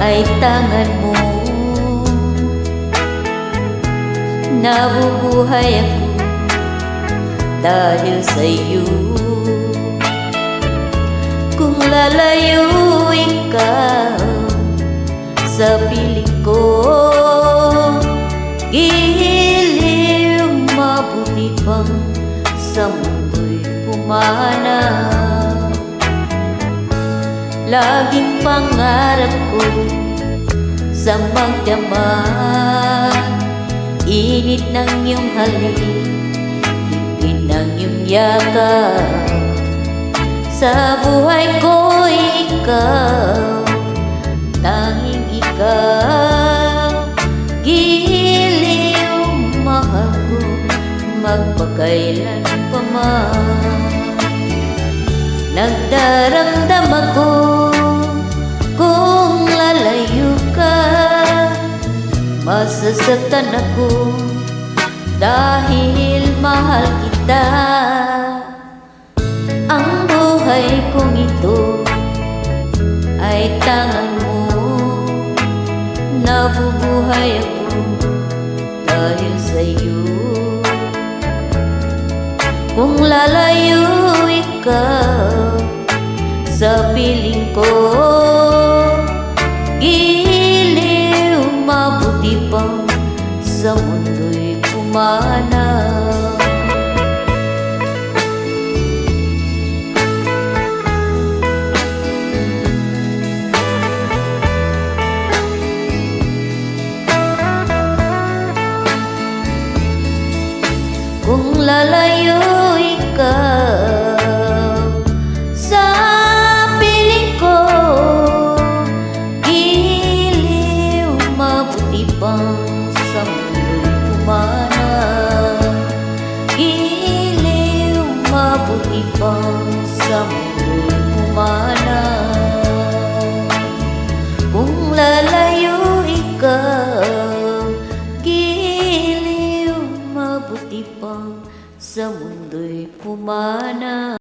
ay tangan mo. Nabubuhay ako dahil sa iyo. Kung lalayo ikaw sa piling ko, giliw mabuti pang sa mundo'y pumana. Laging pangarap ko sa magdamag, init ng iyong halik, higpit ng iyong yakap. Sa buhay ko ikaw, tanging ikaw, giliw mahal ko magpakailan pa man. Nagdaramdam ako kung lalayo ka, masasaktan ako dahil mahal kita. Ang buhay kong ito ay tangan mo. Nabubuhay ako dahil sa iyo. Kung lalayo ikaw sa piling ko, giliw mabuti pang sa mundo'y pumana. Kung lalayo ikaw sa piling ko, giliw mabuti pang sa mundo'y pumana. Giliw mabuti pang sa mundo'y pumana. Kung lalayo ikaw, giliw mabuti pang sa mundo'y pumana.